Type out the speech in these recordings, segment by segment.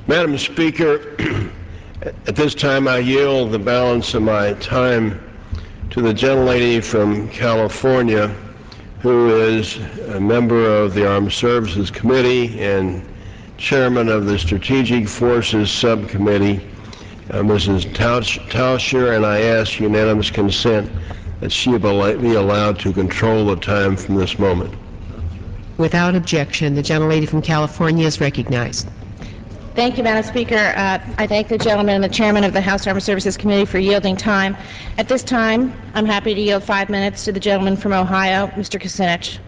Madam Speaker, at this time I yield the balance of my time to the gentlelady from California, who is a member of the Armed Services Committee and chairman of the Strategic Forces Subcommittee, Mrs. Tauscher, and I ask unanimous consent that she be allowed to control the time from this moment. Without objection, the gentlelady from California is recognized. Thank you, Madam Speaker. I thank the gentleman and the chairman of the House Armed Services Committee for yielding time. At this time, I'm happy to yield 5 minutes to the gentleman from Ohio, Mr. Kucinich.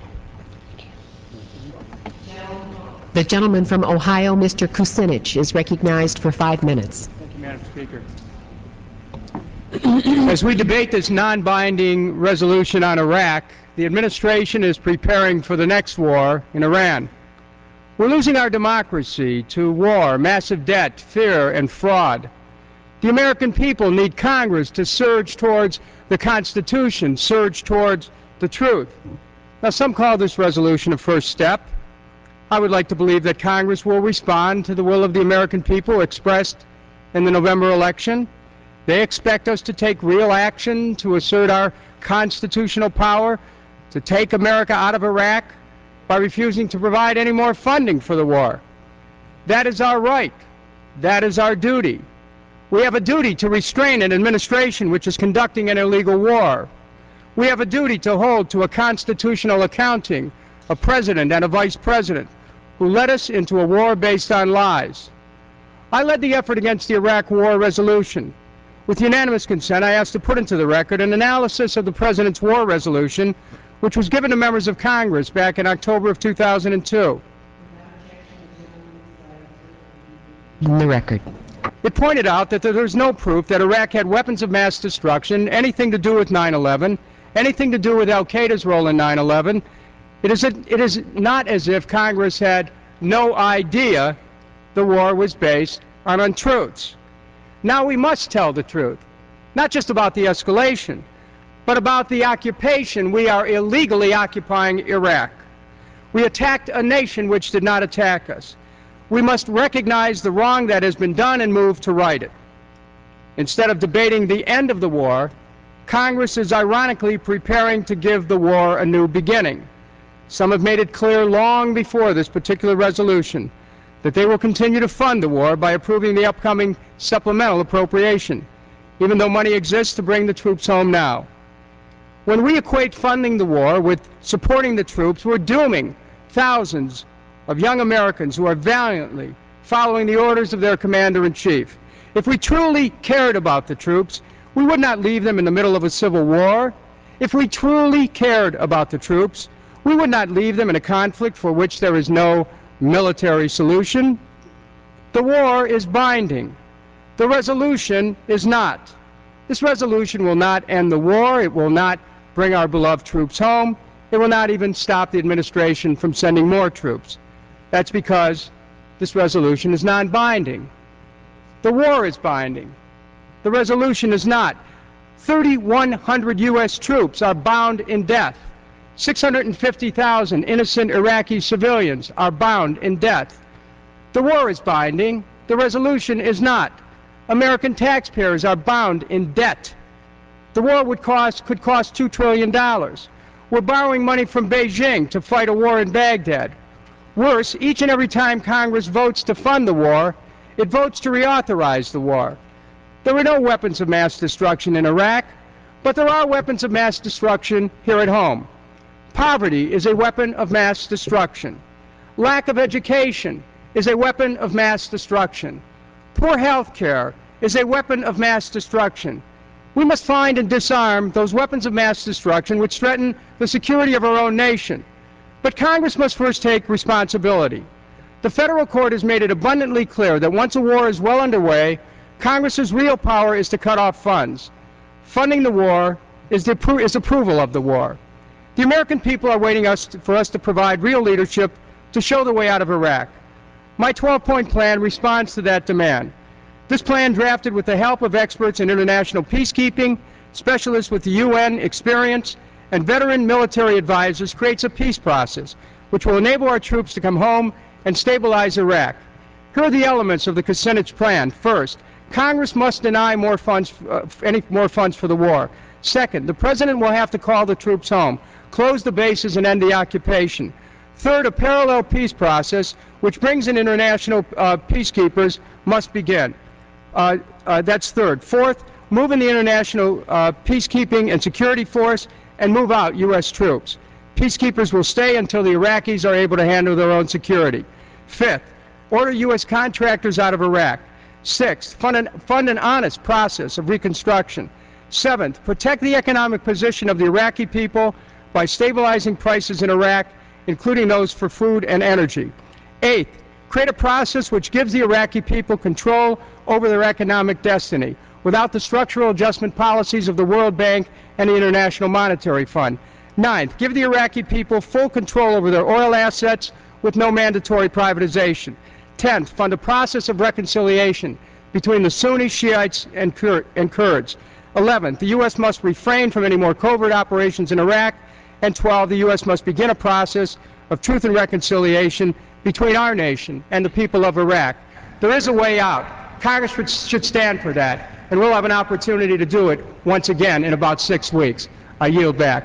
The gentleman from Ohio, Mr. Kucinich, is recognized for 5 minutes. Thank you, Madam Speaker. As we debate this non-binding resolution on Iraq, the administration is preparing for the next war in Iran. We're losing our democracy to war, massive debt, fear, and fraud. The American people need Congress to surge towards the Constitution, surge towards the truth. Now, some call this resolution a first step. I would like to believe that Congress will respond to the will of the American people expressed in the November election. They expect us to take real action to assert our constitutional power, to take America out of Iraq by refusing to provide any more funding for the war. That is our right. That is our duty. We have a duty to restrain an administration which is conducting an illegal war. We have a duty to hold to a constitutional accounting a president and a vice president who led us into a war based on lies. I led the effort against the Iraq war resolution. With unanimous consent, I asked to put into the record an analysis of the President's war resolution, which was given to members of Congress back in October of 2002. In the record. It pointed out that there was no proof that Iraq had weapons of mass destruction, anything to do with 9/11, anything to do with al-Qaeda's role in 9/11. It is not as if Congress had no idea the war was based on untruths. Now we must tell the truth, not just about the escalation, but about the occupation. We are illegally occupying Iraq. We attacked a nation which did not attack us. We must recognize the wrong that has been done and move to right it. Instead of debating the end of the war, Congress is ironically preparing to give the war a new beginning. Some have made it clear long before this particular resolution that they will continue to fund the war by approving the upcoming supplemental appropriation, even though money exists to bring the troops home now. When we equate funding the war with supporting the troops, we're dooming thousands of young Americans who are valiantly following the orders of their commander-in-chief. If we truly cared about the troops, we would not leave them in the middle of a civil war. If we truly cared about the troops, we would not leave them in a conflict for which there is no military solution. The war is binding. The resolution is not. This resolution will not end the war. It will not bring our beloved troops home. It will not even stop the administration from sending more troops. That's because this resolution is non-binding. The war is binding. The resolution is not. 3,100 U.S. troops are bound in death. 650,000 innocent Iraqi civilians are bound in death. The war is binding. The resolution is not. American taxpayers are bound in debt. The war could cost $2 trillion. We're borrowing money from Beijing to fight a war in Baghdad. Worse, each and every time Congress votes to fund the war, it votes to reauthorize the war. There are no weapons of mass destruction in Iraq, but there are weapons of mass destruction here at home. Poverty is a weapon of mass destruction. Lack of education is a weapon of mass destruction. Poor health care is a weapon of mass destruction. We must find and disarm those weapons of mass destruction which threaten the security of our own nation. But Congress must first take responsibility. The federal court has made it abundantly clear that once a war is well underway, Congress's real power is to cut off funds. Funding the war is approval of the war. The American people are waiting for us to provide real leadership to show the way out of Iraq. My 12-point plan responds to that demand. This plan, drafted with the help of experts in international peacekeeping, specialists with the UN experience, and veteran military advisors, creates a peace process which will enable our troops to come home and stabilize Iraq. Here are the elements of the Kucinich plan. First, Congress must deny more funds, any more funds for the war. Second, the President will have to call the troops home, close the bases, and end the occupation. Third, a parallel peace process, which brings in international peacekeepers, must begin. That's third. Fourth, move in the international peacekeeping and security force and move out U.S. troops. Peacekeepers will stay until the Iraqis are able to handle their own security. Fifth, order U.S. contractors out of Iraq. Sixth, fund an honest process of reconstruction. Seventh, protect the economic position of the Iraqi people by stabilizing prices in Iraq, including those for food and energy. Eighth, create a process which gives the Iraqi people control over their economic destiny without the structural adjustment policies of the World Bank and the International Monetary Fund. Ninth, give the Iraqi people full control over their oil assets with no mandatory privatization. 10th, fund a process of reconciliation between the Sunni, Shiites, and Kurds. 11th, the U.S. must refrain from any more covert operations in Iraq. And 12th, the U.S. must begin a process of truth and reconciliation between our nation and the people of Iraq. There is a way out. Congress should stand for that, and we'll have an opportunity to do it once again in about 6 weeks. I yield back.